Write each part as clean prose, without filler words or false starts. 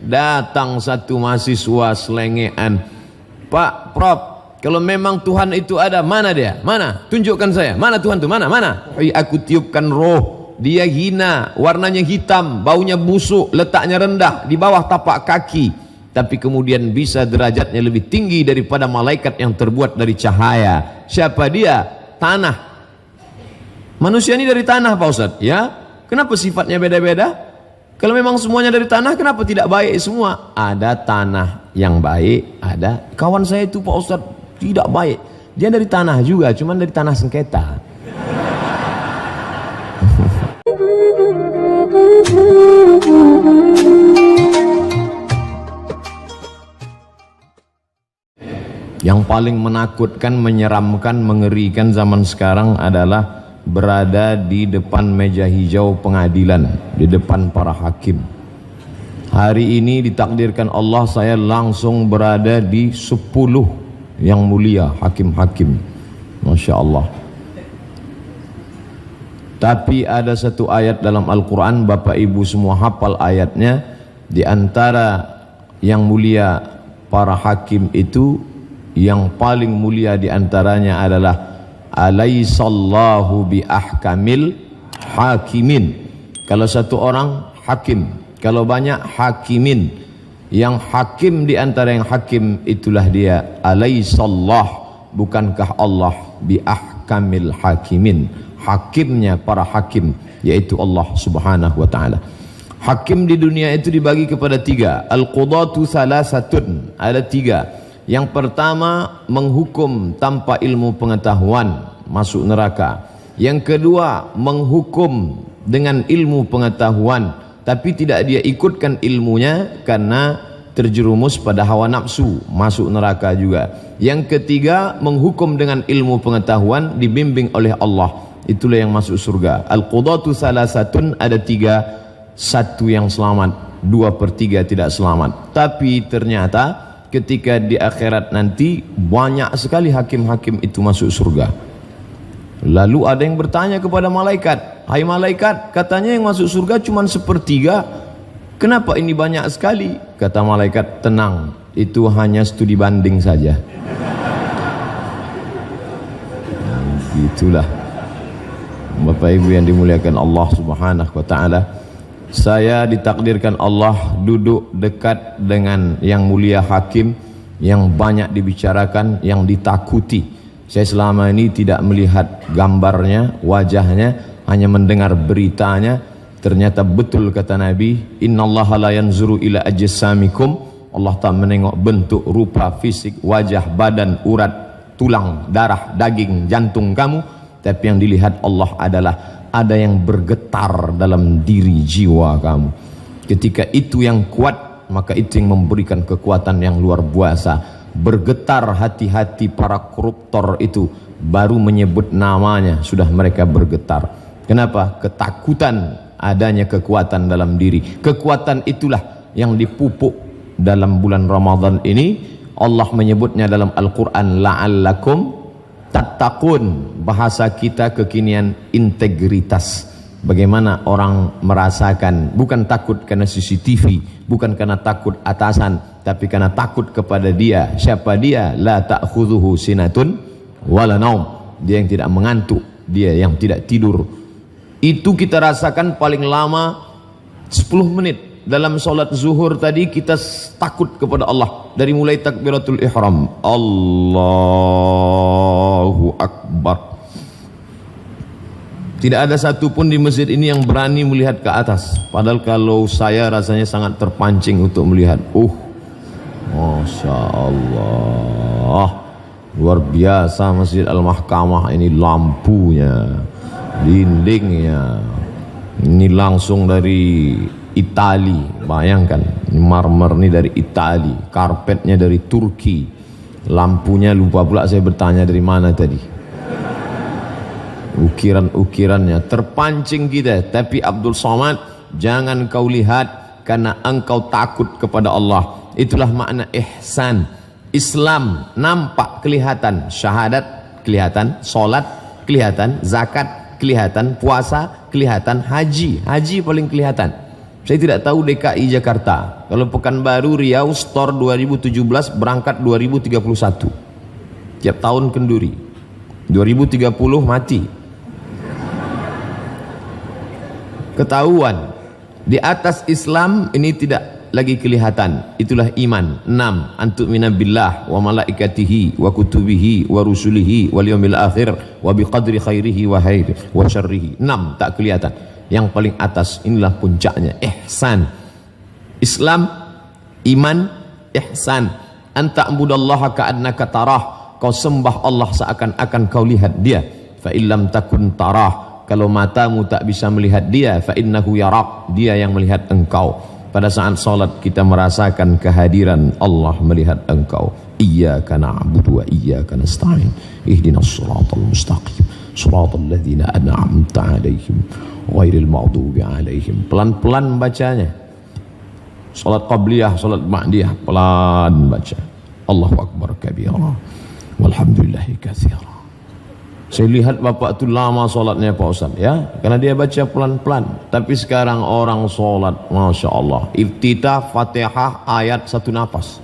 Datang satu mahasiswa selengean, Pak Prof, kalau memang Tuhan itu ada, mana dia? Mana? Tunjukkan saya. Mana Tuhan itu? Mana? Aku tiupkan roh. Dia hina, warnanya hitam, baunya busuk, letaknya rendah, di bawah tapak kaki. Tapi kemudian bisa derajatnya lebih tinggi daripada malaikat yang terbuat dari cahaya. Siapa dia? Tanah. Manusia ini dari tanah, Pak Ustadz. Ya, kenapa sifatnya beda-beda? Kalau memang semuanya dari tanah, kenapa tidak baik semua? Ada tanah yang baik, ada. Kawan saya itu, Pak Ustadz, tidak baik. Dia dari tanah juga, cuman dari tanah sengketa. Yang paling menakutkan, menyeramkan, mengerikan zaman sekarang adalah berada di depan meja hijau pengadilan, di depan para hakim. Hari ini ditakdirkan Allah saya langsung berada di 10 yang mulia hakim-hakim. Masya Allah. Tapi ada satu ayat dalam Al-Quran, Bapak Ibu semua hafal ayatnya. Di antara yang mulia para hakim itu, yang paling mulia di antaranya adalah alaisallahu bi ahkamil hakimin. Kalau satu orang hakim, kalau banyak hakimin, yang hakim di antara yang hakim itulah dia alaisallah, bukankah Allah bi ahkamil hakimin, hakimnya para hakim, yaitu Allah subhanahu wa ta'ala. Hakim di dunia itu dibagi kepada 3. Al-qudatu salasatun, ada 3. Yang pertama, menghukum tanpa ilmu pengetahuan, masuk neraka. Yang kedua, menghukum dengan ilmu pengetahuan, tapi tidak dia ikutkan ilmunya karena terjerumus pada hawa nafsu, masuk neraka juga. Yang ketiga, menghukum dengan ilmu pengetahuan, dibimbing oleh Allah, itulah yang masuk surga. Al-qudatu salasatun, ada 3. 1 yang selamat, 2/3 tidak selamat. Tapi ternyata ketika di akhirat nanti banyak sekali hakim-hakim itu masuk surga. Lalu ada yang bertanya kepada malaikat, hai malaikat, katanya yang masuk surga cuma 1/3, kenapa ini banyak sekali? Kata malaikat, tenang, itu hanya studi banding saja. Itulah Bapak Ibu yang dimuliakan Allah subhanahu wa ta'ala. Saya ditakdirkan Allah duduk dekat dengan yang mulia hakim, yang banyak dibicarakan, yang ditakuti. Saya selama ini tidak melihat gambarnya, wajahnya, hanya mendengar beritanya. Ternyata betul kata Nabi, innallaha la yanzuru ila ajsamikum, Allah tak menengok bentuk, rupa, fisik, wajah, badan, urat, tulang, darah, daging, jantung kamu, tapi yang dilihat Allah adalah ada yang bergetar dalam diri jiwa kamu. Ketika itu yang kuat, maka itu yang memberikan kekuatan yang luar biasa. Bergetar hati-hati para koruptor itu, baru menyebut namanya sudah mereka bergetar. Kenapa? Ketakutan adanya kekuatan dalam diri. Kekuatan itulah yang dipupuk dalam bulan Ramadan ini. Allah menyebutnya dalam Al-Quran, la'allakum tattaqun. Bahasa kita kekinian, integritas. Bagaimana orang merasakan, bukan takut karena CCTV, bukan karena takut atasan, tapi karena takut kepada dia. Siapa dia? La ta'khudhuhu sinatun wala naum. Dia yang tidak mengantuk, dia yang tidak tidur. Itu kita rasakan paling lama 10 menit. Dalam sholat zuhur tadi kita takut kepada Allah. Dari mulai takbiratul ihram, Allahu Akbar. Tidak ada satupun di masjid ini yang berani melihat ke atas. Padahal kalau saya rasanya sangat terpancing untuk melihat. Masya Allah, luar biasa Masjid Al-Mahkamah ini, lampunya, dindingnya. Ini langsung dari Itali, bayangkan, ini marmer ini dari Itali, karpetnya dari Turki, lampunya lupa pula saya bertanya dari mana tadi, ukiran-ukirannya, terpancing kita. Tapi Abdul Somad, jangan kau lihat karena engkau takut kepada Allah. Itulah makna ihsan. Islam nampak, kelihatan, syahadat kelihatan, solat kelihatan, zakat kelihatan, puasa kelihatan, haji paling kelihatan. Saya tidak tahu DKI Jakarta. Kalau Pekanbaru, Riau, store 2017 berangkat 2031. Tiap tahun kenduri. 2030 mati. Ketahuan di atas Islam ini tidak lagi kelihatan. Itulah iman. 6. Antuk minabillah wa malaikatihi wa kutubihi wa rusulihi wal yaumil akhir wa biqadri khairihi wa syarrihi. 6 tak kelihatan. Yang paling atas inilah puncaknya, ihsan. Islam, iman, ihsan. Anta'budallaha ka'annaka tarah. Kau sembah Allah seakan-akan kau lihat dia. Fa illam takun tarah. Kalau matamu tak bisa melihat dia, fa innahu yarak. Dia yang melihat engkau. Pada saat salat kita merasakan kehadiran Allah melihat engkau. Iyyaka na'budu wa iyyaka nasta'in. Ihdinas siratal mustaqim. Siratal ladzina an'amta 'alaihim ghairil maghdubi 'alaihim. Pelan-pelan bacanya. Salat qabliyah, salat ba'diyah, pelan baca. Allahu akbar kabira. Walhamdulillahi katsira. Saya lihat bapak itu lama sholatnya Pak Ustaz ya, karena dia baca pelan-pelan. Tapi sekarang orang sholat, Masya Allah, iftitah, fatihah, ayat satu nafas.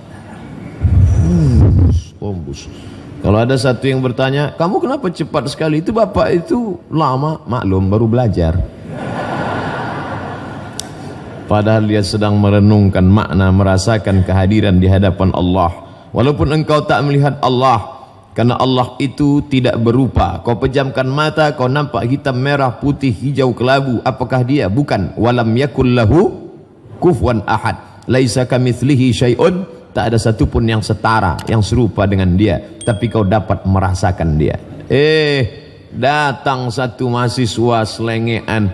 Ombus. Kalau ada satu yang bertanya, kamu kenapa cepat sekali? Itu bapak itu lama, maklum baru belajar. Padahal dia sedang merenungkan makna, merasakan kehadiran di hadapan Allah. Walaupun engkau tak melihat Allah, karena Allah itu tidak berupa. Kau pejamkan mata, kau nampak hitam, merah, putih, hijau, kelabu. Apakah dia? Bukan. Walam yakul lahu kufuwan ahad. Laisa kamitslihi syai'un. Tak ada satupun yang setara, yang serupa dengan dia. Tapi kau dapat merasakan dia. Datang satu mahasiswa selengean.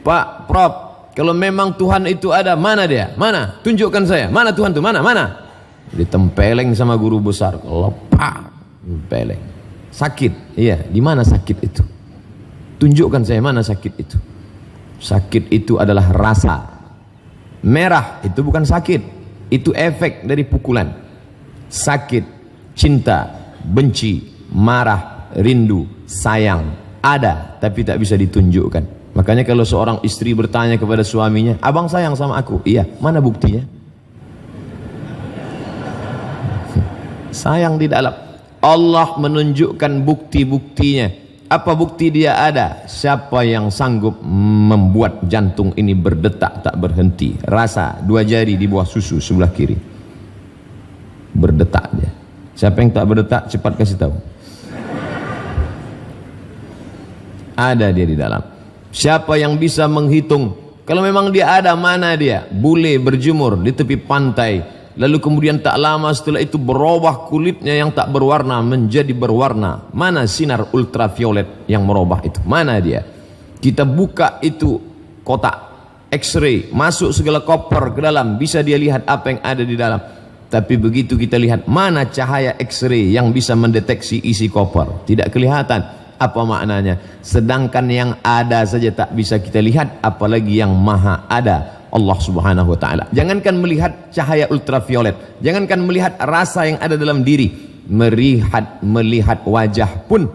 Pak, Prof, kalau memang Tuhan itu ada, mana dia? Mana? Tunjukkan saya. Mana Tuhan itu? Mana? Mana? Ditempeleng sama guru besar. Lepak. Peleng. Sakit. Iya, di mana sakit itu? Tunjukkan saya mana sakit itu. Sakit itu adalah rasa. Merah itu bukan sakit, itu efek dari pukulan. Sakit, cinta, benci, marah, rindu, sayang ada, tapi tak bisa ditunjukkan. Makanya kalau seorang istri bertanya kepada suaminya, abang sayang sama aku? Iya. Mana buktinya? Sayang di dalam. Allah menunjukkan bukti-buktinya. Apa bukti dia ada? Siapa yang sanggup membuat jantung ini berdetak tak berhenti? Rasa 2 jari di bawah susu sebelah kiri. Berdetak dia. Siapa yang tak berdetak cepat kasih tahu. Ada dia di dalam. Siapa yang bisa menghitung? Kalau memang dia ada, mana dia? Bule berjemur di tepi pantai. Lalu kemudian tak lama setelah itu berubah kulitnya yang tak berwarna menjadi berwarna. Mana sinar ultraviolet yang merubah itu? Mana dia? Kita buka itu kotak X-ray, masuk segala koper ke dalam, bisa dia lihat apa yang ada di dalam. Tapi begitu kita lihat, mana cahaya X-ray yang bisa mendeteksi isi koper? Tidak kelihatan. Apa maknanya? Sedangkan yang ada saja tak bisa kita lihat, apalagi yang maha ada, Allah subhanahu wa ta'ala. Jangankan melihat cahaya ultraviolet, jangankan melihat rasa yang ada dalam diri, melihat wajah pun.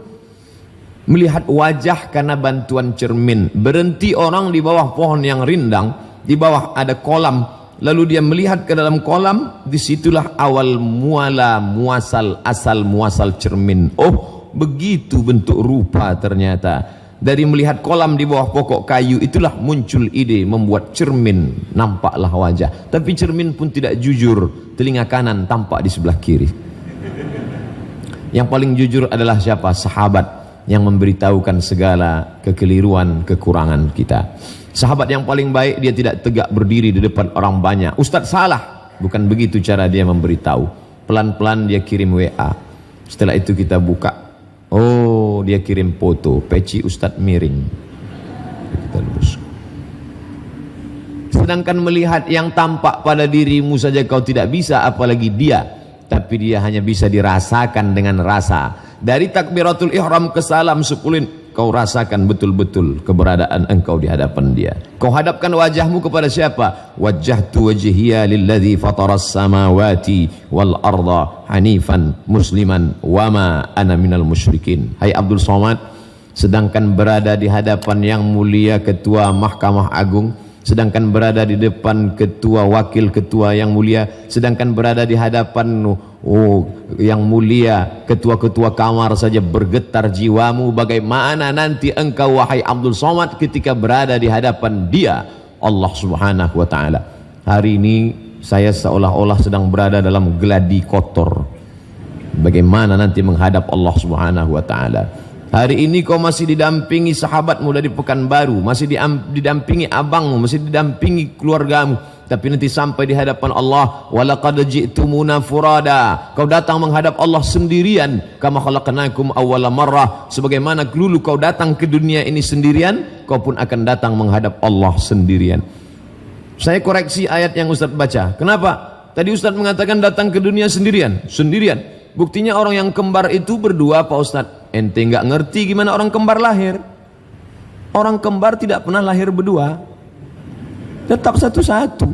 Melihat wajah karena bantuan cermin. Berhenti orang di bawah pohon yang rindang, di bawah ada kolam, lalu dia melihat ke dalam kolam. Disitulah awal muala muasal, asal muasal cermin. Oh, begitu bentuk rupa ternyata. Dari melihat kolam di bawah pokok kayu, itulah muncul ide membuat cermin, nampaklah wajah. Tapi cermin pun tidak jujur, telinga kanan tampak di sebelah kiri. Yang paling jujur adalah siapa? Sahabat yang memberitahukan segala kekeliruan, kekurangan kita. Sahabat yang paling baik, dia tidak tegak berdiri di depan orang banyak. Ustadz salah, bukan begitu cara dia memberitahu. Pelan-pelan dia kirim WA. Setelah itu kita buka. Oh, dia kirim foto, peci Ustadz miring. Kita lurus. Sedangkan melihat yang tampak pada dirimu saja kau tidak bisa, apalagi dia. Tapi dia hanya bisa dirasakan dengan rasa. Dari takbiratul ihram ke salam 10, kau rasakan betul-betul keberadaan engkau di hadapan dia. Kau hadapkan wajahmu kepada siapa? Wajjahtu wajhiya lilladzi fataras samawati wal arda hanifan musliman wama ana minal musyrikin. Hai Abdul Somad, sedangkan berada di hadapan yang mulia Ketua Mahkamah Agung, sedangkan berada di depan ketua wakil ketua yang mulia, sedangkan berada di hadapan yang mulia ketua-ketua kamar saja bergetar jiwamu, bagaimana nanti engkau wahai Abdul Somad ketika berada di hadapan dia Allah subhanahu wa ta'ala. Hari ini saya seolah-olah sedang berada dalam geladi kotor, bagaimana nanti menghadap Allah subhanahu wa ta'ala. Hari ini kau masih didampingi sahabatmu dari Pekanbaru, masih didampingi abangmu, masih didampingi keluargamu, tapi nanti sampai di hadapan Allah, walaqad ji'tumuna furada, kau datang menghadap Allah sendirian, kama khalaqnakum awwala marrah, sebagaimana dulu kau datang ke dunia ini sendirian, kau pun akan datang menghadap Allah sendirian. Saya koreksi ayat yang Ustaz baca. Kenapa? Tadi Ustaz mengatakan datang ke dunia sendirian. Buktinya orang yang kembar itu berdua, Pak Ustaz. Ente nggak ngerti gimana orang kembar lahir. Orang kembar tidak pernah lahir berdua, tetap satu-satu.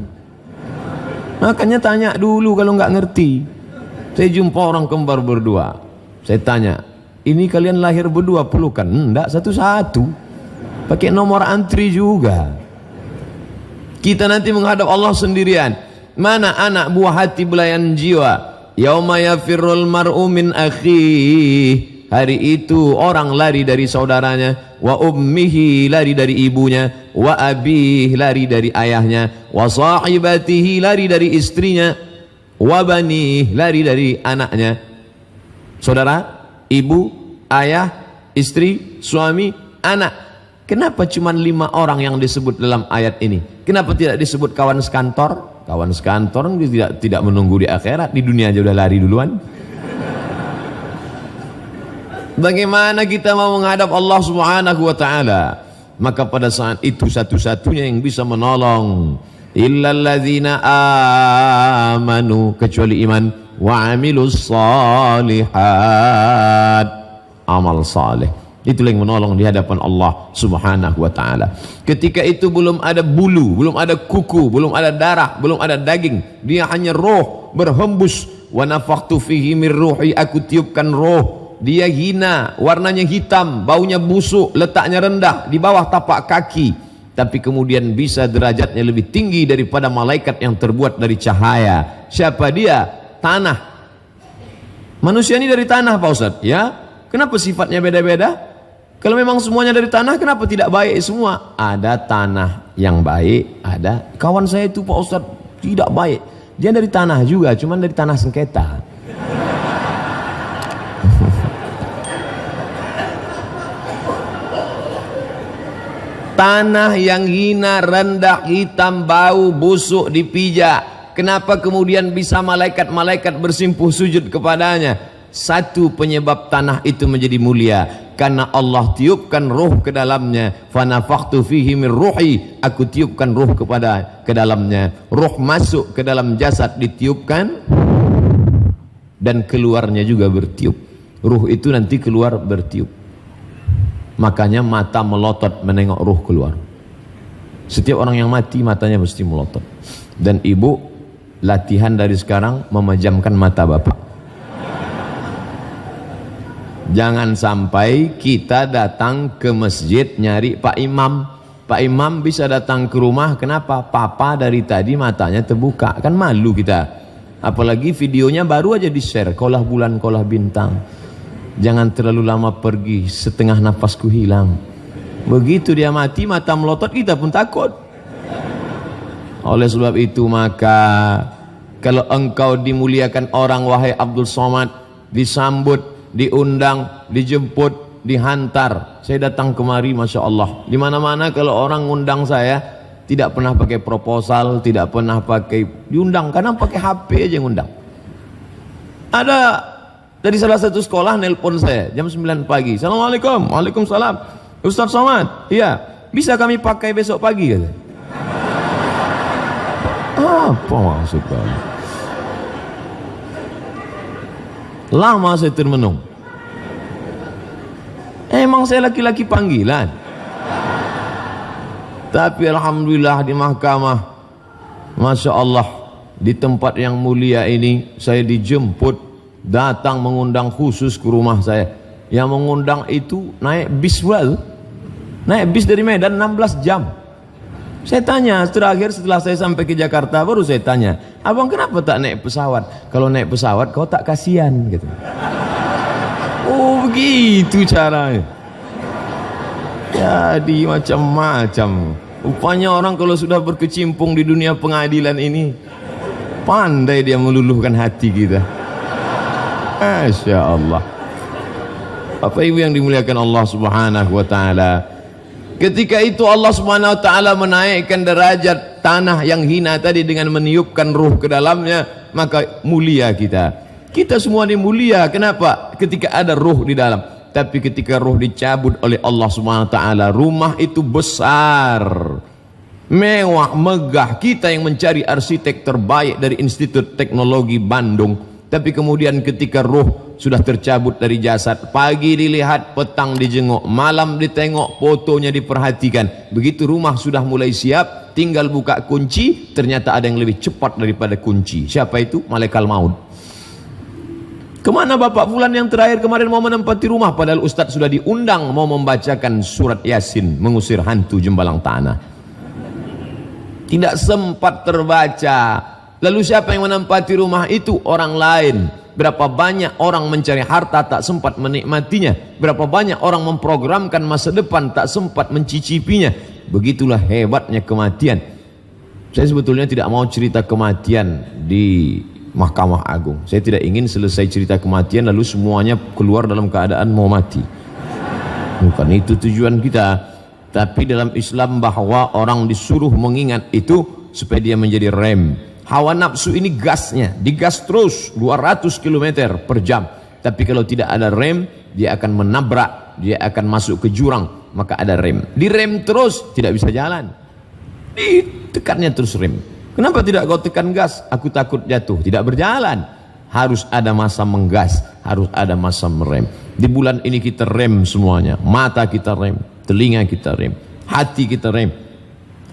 Makanya tanya dulu kalau nggak ngerti. Saya jumpa orang kembar berdua, saya tanya, ini kalian lahir berdua pelukan? Enggak, satu-satu, pakai nomor antri juga. Kita nanti menghadap Allah sendirian. Mana anak buah hati belayan jiwa? Yauma yafirrul mar'u min akhihi, hari itu orang lari dari saudaranya, wa ummihi lari dari ibunya, wa abihi lari dari ayahnya, wa sahibatihi lari dari istrinya, wa banihi lari dari anaknya. Saudara, ibu, ayah, istri, suami, anak. Kenapa cuma 5 orang yang disebut dalam ayat ini? Kenapa tidak disebut kawan sekantor? Kawan sekantor tidak menunggu di akhirat, di dunia aja udah lari duluan. Bagaimana kita mau menghadap Allah subhanahu wa ta'ala? Maka pada saat itu satu-satunya yang bisa menolong illalladzina amanu, kecuali iman, wa amilus salihat, amal saleh. Itulah yang menolong di hadapan Allah subhanahu wa ta'ala. Ketika itu belum ada bulu, belum ada kuku, belum ada darah, belum ada daging. Dia hanya roh berhembus. Wa nafakhtu fihi mir ruhi, aku tiupkan roh. Dia hina, warnanya hitam, baunya busuk, letaknya rendah di bawah tapak kaki, tapi kemudian bisa derajatnya lebih tinggi daripada malaikat yang terbuat dari cahaya. Siapa dia? Tanah. Manusia ini dari tanah, Pak Ustaz. Ya, kenapa sifatnya beda-beda? Kalau memang semuanya dari tanah, kenapa tidak baik semua? Ada tanah yang baik, ada. Kawan saya itu, Pak Ustaz, tidak baik. Dia dari tanah juga, cuman dari tanah sengketa. Tanah yang hina, rendah, hitam, bau, busuk, dipijak. Kenapa kemudian bisa malaikat-malaikat bersimpuh sujud kepadanya? Satu penyebab tanah itu menjadi mulia, karena Allah tiupkan ruh ke dalamnya. Fanafakhtu fihi min ruhi, aku tiupkan ruh ke dalamnya. Ruh masuk ke dalam jasad, ditiupkan, dan keluarnya juga bertiup. Ruh itu nanti keluar bertiup. Makanya mata melotot menengok ruh keluar. Setiap orang yang mati matanya mesti melotot. Dan ibu latihan dari sekarang memejamkan mata bapak. Jangan sampai kita datang ke masjid nyari Pak Imam. Pak Imam bisa datang ke rumah, kenapa? Papa dari tadi matanya terbuka. Kan malu kita. Apalagi videonya baru aja di-share, kolah bulan, kolah bintang. Jangan terlalu lama pergi, setengah nafasku hilang. Begitu dia mati, mata melotot, kita pun takut. Oleh sebab itu maka kalau engkau dimuliakan orang, wahai Abdul Somad, disambut, diundang, dijemput, dihantar. Saya datang kemari, Masya Allah. Di mana-mana kalau orang ngundang saya, tidak pernah pakai proposal, tidak pernah pakai diundang, kadang pakai HP aja ngundang. Ada dari salah satu sekolah nelpon saya jam 9 pagi. Assalamualaikum. Waalaikumsalam. Ustaz Somad, iya, bisa kami pakai besok pagi, kata. Apa maksudnya? Lama saya termenung. Emang saya laki-laki panggilan. Tapi alhamdulillah di mahkamah, Masya Allah, di tempat yang mulia ini saya dijemput, datang mengundang khusus ke rumah saya. Yang mengundang itu naik bis, naik bis dari Medan 16 jam. Saya tanya terakhir setelah saya sampai ke Jakarta, baru saya tanya, abang kenapa tak naik pesawat? Kalau naik pesawat kau tak kasihan gitu. Oh begitu caranya. Jadi macam-macam. Rupanya orang kalau sudah berkecimpung di dunia pengadilan ini, pandai dia meluluhkan hati kita. Masya Allah. Bapak Ibu yang dimuliakan Allah Subhanahu wa Ta'ala, ketika itu Allah Subhanahu wa Ta'ala menaikkan derajat tanah yang hina tadi dengan meniupkan ruh ke dalamnya, maka mulia kita. Kita semua ini mulia. Kenapa? Ketika ada ruh di dalam. Tapi ketika ruh dicabut oleh Allah Subhanahu wa Ta'ala, rumah itu besar, mewah, megah. Kita yang mencari arsitek terbaik dari Institut Teknologi Bandung, tapi kemudian ketika ruh sudah tercabut dari jasad, pagi dilihat, petang dijenguk, malam ditengok, fotonya diperhatikan. Begitu rumah sudah mulai siap, tinggal buka kunci, ternyata ada yang lebih cepat daripada kunci. Siapa itu? Malaikat maut. Kemana Bapak Fulan yang terakhir kemarin mau menempati rumah, padahal Ustadz sudah diundang mau membacakan surat Yasin, mengusir hantu jembalang tanah. Tidak sempat terbaca. Lalu siapa yang menempati rumah itu? Orang lain. Berapa banyak orang mencari harta tak sempat menikmatinya. Berapa banyak orang memprogramkan masa depan tak sempat mencicipinya. Begitulah hebatnya kematian. Saya sebetulnya tidak mau cerita kematian di Mahkamah Agung. Saya tidak ingin selesai cerita kematian lalu semuanya keluar dalam keadaan mau mati. Bukan itu tujuan kita. Tapi dalam Islam bahwa orang disuruh mengingat itu supaya dia menjadi rem. Hawa nafsu ini gasnya, digas terus 200 km per jam. Tapi kalau tidak ada rem, dia akan menabrak, dia akan masuk ke jurang. Maka ada rem. Direm terus tidak bisa jalan. Ditekannya terus rem. Kenapa tidak kau tekan gas? Aku takut jatuh. Tidak berjalan. Harus ada masa menggas, harus ada masa merem. Di bulan ini kita rem semuanya. Mata kita rem, telinga kita rem, hati kita rem,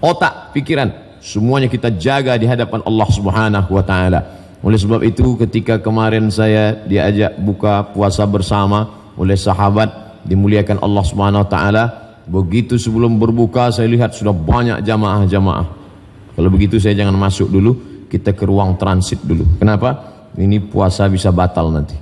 otak, pikiran, semuanya kita jaga di hadapan Allah Subhanahu wa Ta'ala. Oleh sebab itu ketika kemarin saya diajak buka puasa bersama oleh sahabat dimuliakan Allah Subhanahu wa Ta'ala, begitu sebelum berbuka saya lihat sudah banyak jamaah-jamaah. Kalau begitu saya jangan masuk dulu, kita ke ruang transit dulu. Kenapa? Ini puasa bisa batal nanti.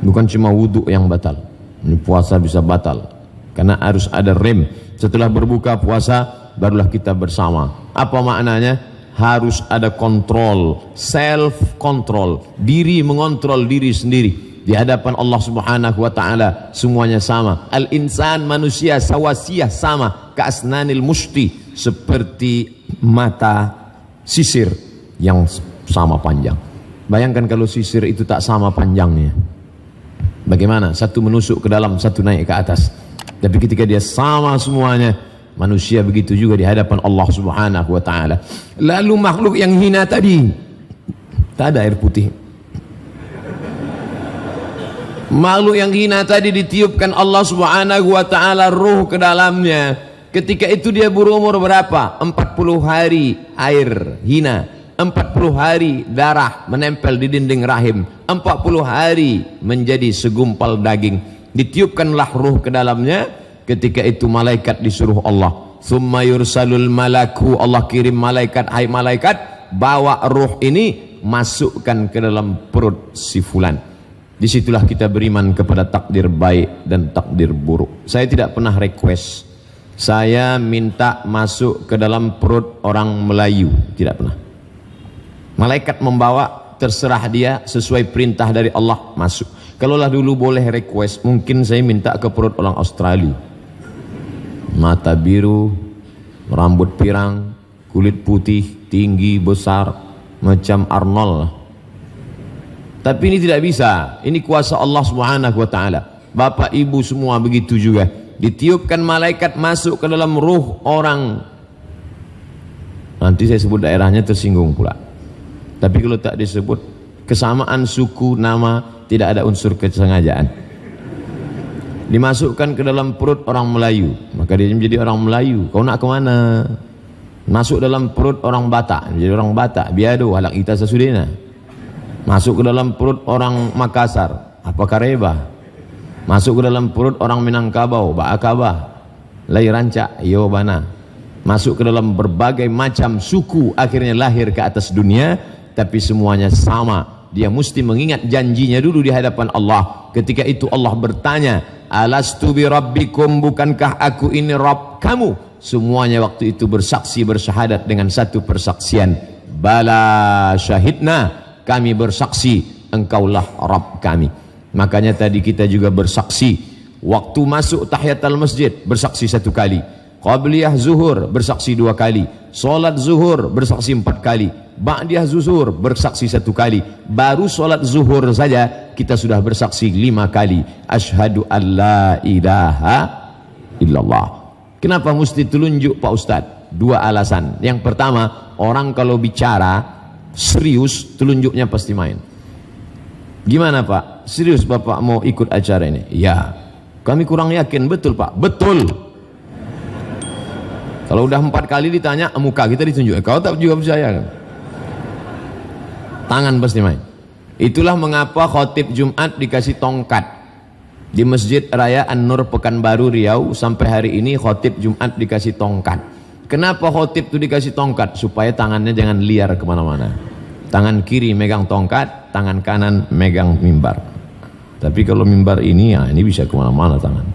Bukan cuma wudhu yang batal, ini puasa bisa batal. Karena harus ada rem. Setelah berbuka puasa, barulah kita bersama. Apa maknanya? Harus ada kontrol, self control. Diri mengontrol diri sendiri. Di hadapan Allah Subhanahu wa Ta'ala semuanya sama. Al-insan, manusia, sawasiyah, sama. Ka'asnanil mushti, seperti mata sisir yang sama panjang. Bayangkan kalau sisir itu tak sama panjangnya, bagaimana? Satu menusuk ke dalam, satu naik ke atas. Tapi ketika dia sama semuanya, manusia begitu juga di hadapan Allah Subhanahu wa Ta'ala. Lalu makhluk yang hina tadi, tak ada air putih. Makhluk yang hina tadi ditiupkan Allah Subhanahu wa Ta'ala ruh ke dalamnya. Ketika itu dia berumur berapa? 40 hari air hina, 40 hari darah menempel di dinding rahim, 40 hari menjadi segumpal daging. Ditiupkanlah ruh ke dalamnya. Ketika itu malaikat disuruh Allah, summa yursalul malaku, Allah kirim malaikat, hai malaikat, bawa ruh ini masukkan ke dalam perut si fulan. Disitulah kita beriman kepada takdir baik dan takdir buruk. Saya tidak pernah request, saya minta masuk ke dalam perut orang Melayu, tidak pernah. Malaikat membawa, terserah dia sesuai perintah dari Allah masuk. Kalaulah dulu boleh request, mungkin saya minta ke perut orang Australia. Mata biru, rambut pirang, kulit putih, tinggi, besar, macam Arnold lah. Tapi ini tidak bisa. Ini kuasa Allah Subhanahu wa Ta'ala. Bapak ibu semua begitu juga. Ditiupkan malaikat masuk ke dalam ruh orang. Nanti saya sebut daerahnya tersinggung pula. Tapi kalau tak disebut, kesamaan suku, nama, tidak ada unsur kesengajaan. Dimasukkan ke dalam perut orang Melayu, maka dia menjadi orang Melayu. Kau nak ke mana? Masuk dalam perut orang Batak, menjadi orang Batak. Biado, halak kita sesudena. Masuk ke dalam perut orang Makassar, apa Kareba? Masuk ke dalam perut orang Minangkabau, Ba'akabah, Lai Rancak, Yo Bana. masuk ke dalam berbagai macam suku, akhirnya lahir ke atas dunia, tapi semuanya sama. Dia mesti mengingat janjinya dulu di hadapan Allah. Ketika itu Allah bertanya, alastu bi rabbikum, bukankah aku ini Rabb kamu? Semuanya waktu itu bersaksi, bersyahadat dengan satu persaksian, bala syahidna, kami bersaksi engkaulah Rabb kami. Makanya tadi kita juga bersaksi waktu masuk tahiyatul masjid, bersaksi 1 kali. Qabliyah zuhur bersaksi 2 kali. Solat zuhur bersaksi 4 kali. Ba'diyah zuhur bersaksi 1 kali. Baru solat zuhur saja kita sudah bersaksi 5 kali. Asyhadu an la ilaha illallah. Kenapa mesti telunjuk Pak Ustadz? 2 alasan. Yang pertama, orang kalau bicara serius, telunjuknya pasti main. Gimana Pak? Serius Bapak mau ikut acara ini? Ya. Kami kurang yakin. Betul Pak? Betul. Kalau udah 4 kali ditanya, muka kita ditunjuk. Kau tak juga percaya kan? Tangan pasti main. Itulah mengapa khotib Jumat dikasih tongkat. Di Masjid Raya An-Nur Pekanbaru Riau sampai hari ini khotib Jumat dikasih tongkat. Kenapa khotib itu dikasih tongkat? Supaya tangannya jangan liar kemana-mana. Tangan kiri megang tongkat, tangan kanan megang mimbar. Tapi kalau mimbar ini, ya ini bisa kemana-mana tangan.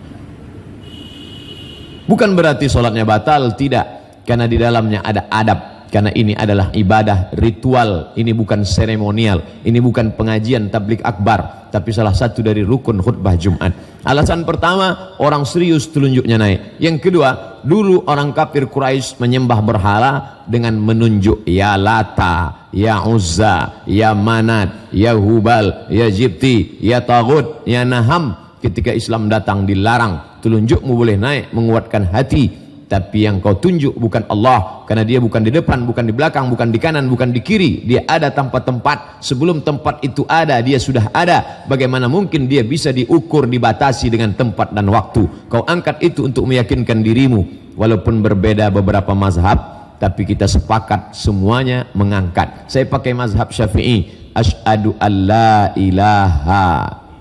Bukan berarti sholatnya batal, tidak. Karena di dalamnya ada adab. Karena ini adalah ibadah ritual. Ini bukan seremonial. Ini bukan pengajian tablik akbar. Tapi salah satu dari rukun khutbah Jumat. Alasan pertama, orang serius telunjuknya naik. Yang kedua, dulu orang kafir Quraisy menyembah berhala dengan menunjuk ya Lata, ya Uzza, ya Manat, ya Hubal, ya Jibti, ya Taghut, ya Naham. Ketika Islam datang dilarang, telunjukmu boleh naik menguatkan hati, tapi yang kau tunjuk bukan Allah, karena dia bukan di depan, bukan di belakang, bukan di kanan, bukan di kiri. Dia ada tanpa tempat. Sebelum tempat itu ada, dia sudah ada. Bagaimana mungkin dia bisa diukur, dibatasi dengan tempat dan waktu? Kau angkat itu untuk meyakinkan dirimu. Walaupun berbeda beberapa mazhab, tapi kita sepakat semuanya mengangkat. Saya pakai mazhab Syafi'i, asyhadu an la ilaha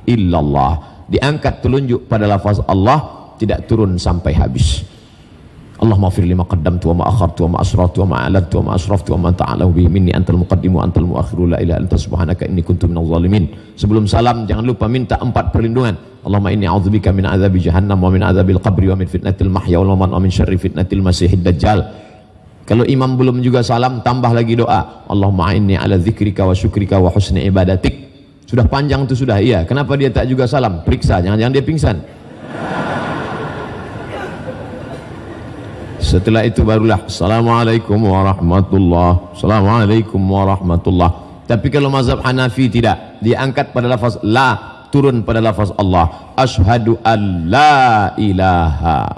illallah. Diangkat telunjuk pada lafaz Allah, tidak turun sampai habis. Allahumma fir lima qaddamtu wa ma akhartu wa ma asrartu wa ma a'lantu wa ma asraftu wa ma ta'alahu bihi minni antal muqaddimu antal muakhiru la ilaha anta subhanaka inni kuntu minadh zalimin. Sebelum salam jangan lupa minta 4 perlindungan. Allahumma inni a'udzubika min adzabi jahannam wa min adzabil qabri wa min fitnatil mahya wal mamat wa min syarri fitnatil masiihid dajjal. Kalau imam belum juga salam, tambah lagi doa. Allahumma inni ala dzikrika wa syukrika wa husni ibadatik. Sudah panjang itu sudah, iya. Kenapa dia tak juga salam? Periksa, jangan-jangan dia pingsan. Setelah itu barulah Assalamualaikum warahmatullah, Assalamualaikum warahmatullah. Tapi kalau mazhab Hanafi tidak, diangkat pada lafaz la, turun pada lafaz Allah. Asyhadu an la ilaha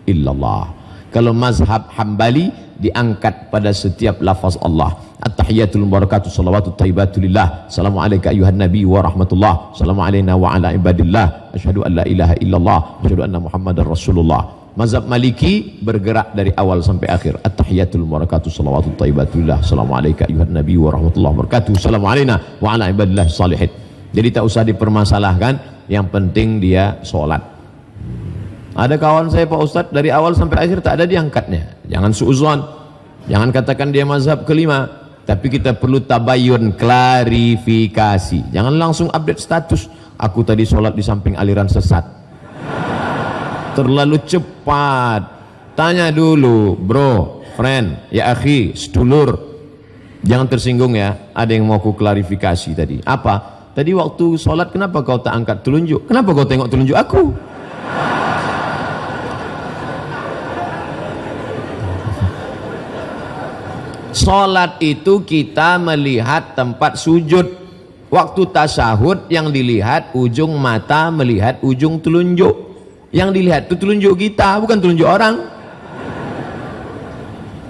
illallah. Kalau mazhab Hambali diangkat pada setiap lafaz Allah. At-tahiyatul mubarakatuh salawatut thayyibatu lillah. Assalamu alayka ayuhan nabi wa rahmatullah. Assalamu alayna wa ala ibadillah. Asyhadu an la ilaha illallah. Asyhadu anna Muhammadar Rasulullah. Mazhab Maliki bergerak dari awal sampai akhir. At-tahiyatul mubarakatuh salawatut thayyibatu lillah. Assalamu alayka ayuhan nabi wa rahmatullah wabarakatuh. Assalamu alayna wa ala ibadillah salihin. Jadi tak usah dipermasalahkan, yang penting dia sholat. Ada kawan saya Pak Ustadz dari awal sampai akhir tak ada diangkatnya. Jangan suuzon, jangan katakan dia mazhab kelima. Tapi kita perlu tabayun, klarifikasi. Jangan langsung update status. Aku tadi sholat di samping aliran sesat. Terlalu cepat. Tanya dulu, bro, friend, ya akhi, sedulur. Jangan tersinggung ya. Ada yang mau aku klarifikasi tadi. Apa? Tadi waktu sholat kenapa kau tak angkat telunjuk? Kenapa kau tengok telunjuk aku? Salat itu kita melihat tempat sujud. Waktu tasyahud yang dilihat ujung mata melihat ujung telunjuk. Yang dilihat itu telunjuk kita, bukan telunjuk orang.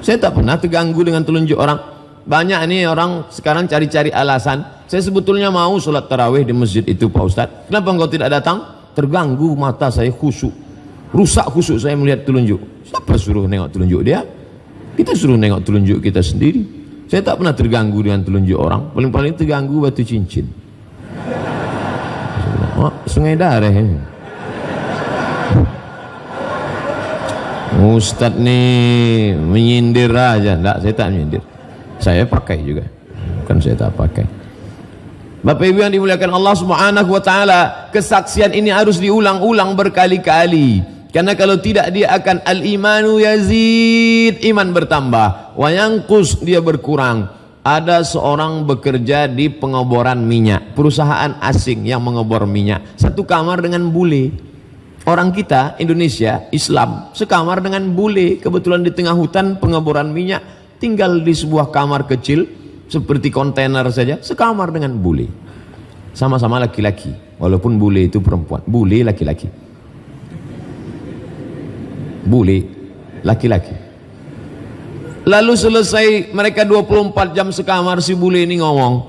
Saya tak pernah terganggu dengan telunjuk orang. Banyak nih orang sekarang cari-cari alasan. Saya sebetulnya mau sholat tarawih di masjid itu Pak Ustadz. Kenapa engkau tidak datang? Terganggu mata saya, khusyuk. Rusak khusyuk saya melihat telunjuk. Siapa suruh nengok telunjuk dia? Kita suruh nengok telunjuk kita sendiri. Saya tak pernah terganggu dengan telunjuk orang. Paling-paling terganggu batu cincin. Oh, Sungai Dareh ini. Ustadz nih menyindir aja. Enggak, saya tak menyindir. Saya pakai juga. Bukan saya tak pakai. Bapak Ibu yang dimuliakan Allah Subhanahu wa taala, kesaksian ini harus diulang-ulang berkali-kali. Karena kalau tidak dia akan al-imanu yazid, iman bertambah, wa yanqus, dia berkurang. Ada seorang bekerja di pengeboran minyak, perusahaan asing yang mengebor minyak, satu kamar dengan bule. Orang kita Indonesia Islam sekamar dengan bule, kebetulan di tengah hutan pengeboran minyak, tinggal di sebuah kamar kecil seperti kontainer saja, sekamar dengan bule. Sama-sama laki-laki, walaupun bule itu perempuan, bule laki-laki. Bule laki-laki. Lalu selesai mereka 24 jam sekamar, si bule ini ngomong,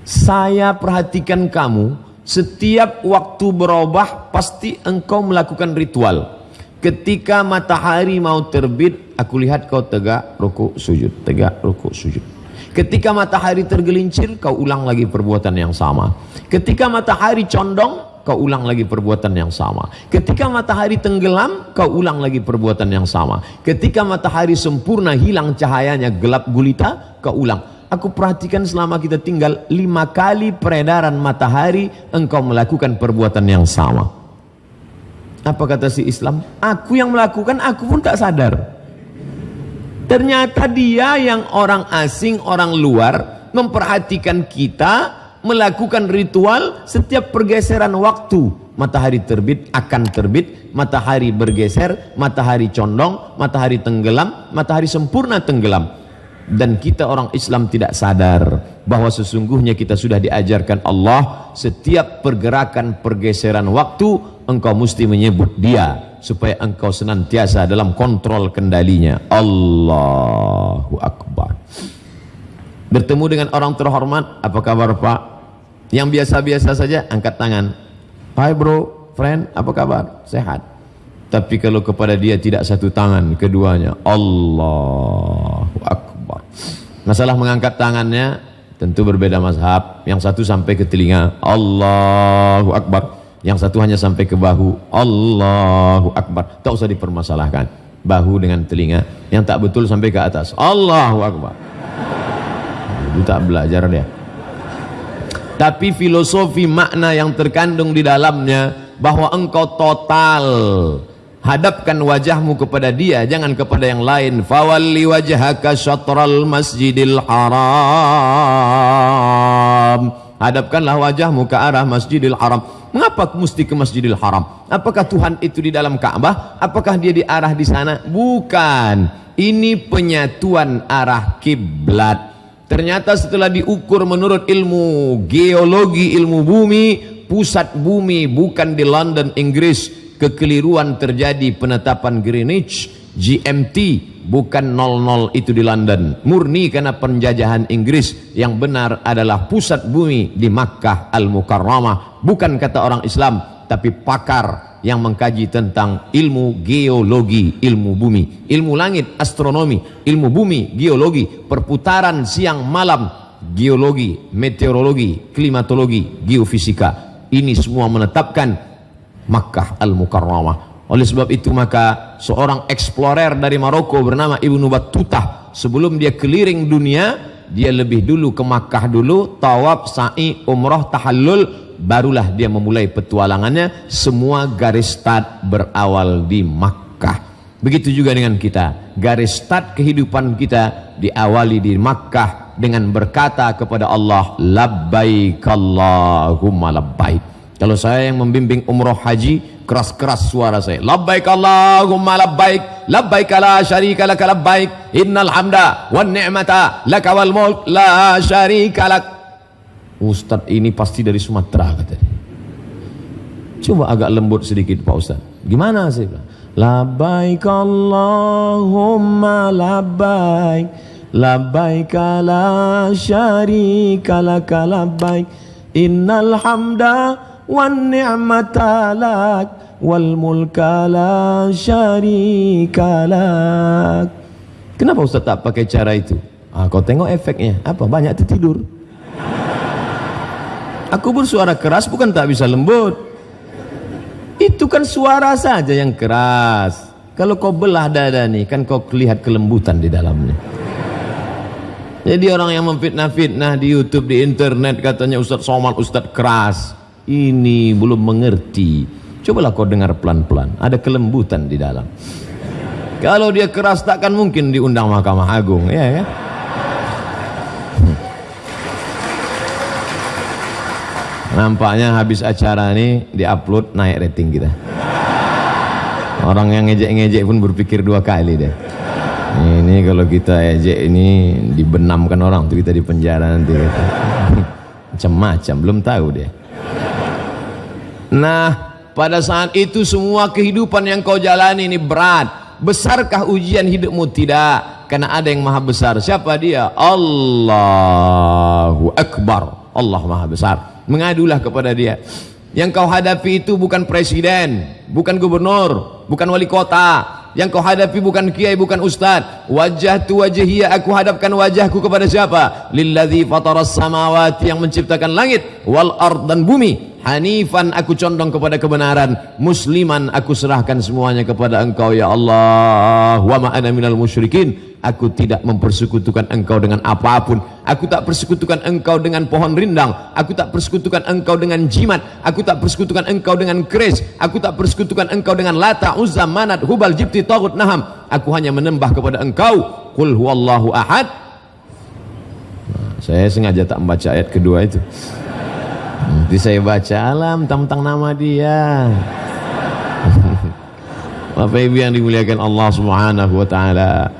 saya perhatikan kamu, setiap waktu berubah pasti engkau melakukan ritual. Ketika matahari mau terbit, aku lihat kau tegak rukuk sujud, tegak rukuk sujud. Ketika matahari tergelincir, kau ulang lagi perbuatan yang sama. Ketika matahari condong, kau ulang lagi perbuatan yang sama. Ketika matahari tenggelam, kau ulang lagi perbuatan yang sama. Ketika matahari sempurna hilang cahayanya, gelap gulita, kau ulang. Aku perhatikan selama kita tinggal 5 kali peredaran matahari, engkau melakukan perbuatan yang sama. Apa kata si Islam? Aku yang melakukan, aku pun tak sadar. Ternyata dia yang orang asing, orang luar, memperhatikan kita, melakukan ritual setiap pergeseran waktu. Matahari terbit akan terbit, matahari bergeser, matahari condong, matahari tenggelam, matahari sempurna tenggelam. Dan kita orang Islam tidak sadar bahwa sesungguhnya kita sudah diajarkan Allah, setiap pergerakan pergeseran waktu engkau mesti menyebut dia, supaya engkau senantiasa dalam kontrol kendalinya. Allahu Akbar. Bertemu dengan orang terhormat, apa kabar Pak? Yang biasa-biasa saja, angkat tangan. Hai bro, friend, apa kabar? Sehat. Tapi kalau kepada dia tidak satu tangan, keduanya, Allahu Akbar. Masalah mengangkat tangannya tentu berbeda mazhab. Yang satu sampai ke telinga, Allahu Akbar. Yang satu hanya sampai ke bahu, Allahu Akbar. Tak usah dipermasalahkan. Bahu dengan telinga. Yang tak betul sampai ke atas, Allahu Akbar. Itu tak belajar dia. Tapi filosofi makna yang terkandung di dalamnya, bahwa engkau total hadapkan wajahmu kepada dia, jangan kepada yang lain. Fawalli wajhaka syatral masjidil haram. Hadapkanlah wajahmu ke arah Masjidil Haram. Mengapa mesti ke Masjidil Haram? Apakah Tuhan itu di dalam Ka'bah? Apakah dia di arah di sana? Bukan. Ini penyatuan arah kiblat. Ternyata setelah diukur menurut ilmu geologi, ilmu bumi, pusat bumi bukan di London, Inggris. Kekeliruan terjadi, penetapan Greenwich, GMT, bukan 00 itu di London. Murni karena penjajahan Inggris. Yang benar adalah pusat bumi di Makkah Al-Mukarramah. Bukan kata orang Islam, tapi pakar yang mengkaji tentang ilmu geologi, ilmu bumi, ilmu langit, astronomi, ilmu bumi, geologi, perputaran siang malam, geologi, meteorologi, klimatologi, geofisika. Ini semua menetapkan Makkah Al-Mukarramah. Oleh sebab itu maka seorang eksplorer dari Maroko bernama Ibnu Battuta, sebelum dia keliling dunia, dia lebih dulu ke Makkah dulu, tawaf, sa'i, umrah, tahallul, barulah dia memulai petualangannya. Semua garis start berawal di Makkah. Begitu juga dengan kita, garis start kehidupan kita diawali di Makkah dengan berkata kepada Allah, labbaik Allahumma labbaik. Kalau saya yang membimbing umroh haji, keras-keras suara saya, labbaik Allahumma labbaik, labbaik la syarika laka labbaik, innal hamda wan ni'mata laka wal mulk la syarika lak. Ustaz ini pasti dari Sumatera katanya. Coba agak lembut sedikit Pak Ustaz. Gimana sih? Labbaik Allahumma labbaik, labbaik la syarika laka labbaik, innal hamda wan ni'mata lak wal mulka la syarika lak. Kenapa Ustaz tak pakai cara itu? Kau tengok efeknya apa? Banyak tertidur. Aku bersuara keras bukan tak bisa lembut. Itu kan suara saja yang keras. Kalau kau belah dada nih, kan kau lihat kelembutan di dalamnya. Jadi orang yang memfitnah-fitnah di YouTube, di internet, katanya Ustadz Somad, Ustadz keras, ini belum mengerti. Cobalah kau dengar pelan-pelan, ada kelembutan di dalam. Kalau dia keras, takkan mungkin diundang Mahkamah Agung, ya kan? Nampaknya habis acara ini diupload, naik rating kita. Orang yang ngejek-ngejek pun berpikir 2 kali deh. Ini kalau kita ejek ini dibenamkan orang tuh, kita di penjara nanti. Macam-macam, belum tahu dia. Nah, pada saat itu semua kehidupan yang kau jalani ini berat. Besarkah ujian hidupmu? Tidak, karena ada yang maha besar. Siapa dia? Allahu Akbar. Allah maha besar. Mengadulah kepada dia. Yang kau hadapi itu bukan presiden, bukan gubernur, bukan wali kota. Yang kau hadapi bukan kiai, bukan ustaz. Wajhatu wajhiya, aku hadapkan wajahku kepada siapa? Lilladzi fataras samawati, yang menciptakan langit, wal ard, dan bumi. Hanifan, aku condong kepada kebenaran. Musliman, aku serahkan semuanya kepada Engkau ya Allah. Wa ma ana minal musyrikin, aku tidak mempersekutukan Engkau dengan apapun. Aku tak persekutukan Engkau dengan pohon rindang. Aku tak persekutukan Engkau dengan jimat. Aku tak persekutukan Engkau dengan keris. Aku tak persekutukan Engkau dengan Lata, Uzza, Manat, Hubal, Jibti, Taghut, Naham. Aku hanya menembah kepada Engkau. Qul huwallahu ahad. Saya sengaja tak membaca ayat kedua itu. Nanti saya baca alam tentang nama dia. Bapak Ibu yang dimuliakan Allah Subhanahu wa taala,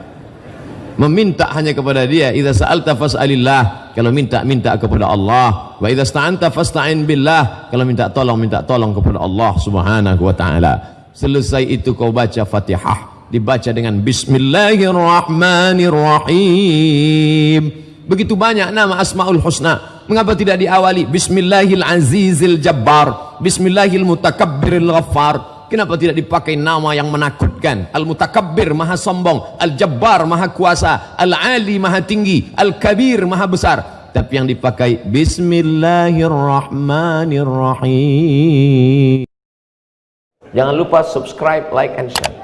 meminta hanya kepada dia. Idza sa'alta fas'alillah, kalau minta kepada Allah. Wa idza sta'anta fasta'in billah, kalau minta tolong kepada Allah Subhanahu wa taala. Selesai itu kau baca Fatihah, dibaca dengan Bismillahirrahmanirrahim. Begitu banyak nama Asmaul Husna, mengapa tidak diawali Bismillahil Azizil Jabbar, Bismillahil Mutakabbiril Ghaffar? Kenapa tidak dipakai nama yang menakutkan? Al-Mutakabbir, maha sombong. Al-Jabbar, maha kuasa. Al-Ali, maha tinggi. Al-Kabir, maha besar. Tapi yang dipakai Bismillahirrahmanirrahim. Jangan lupa subscribe, like, and share.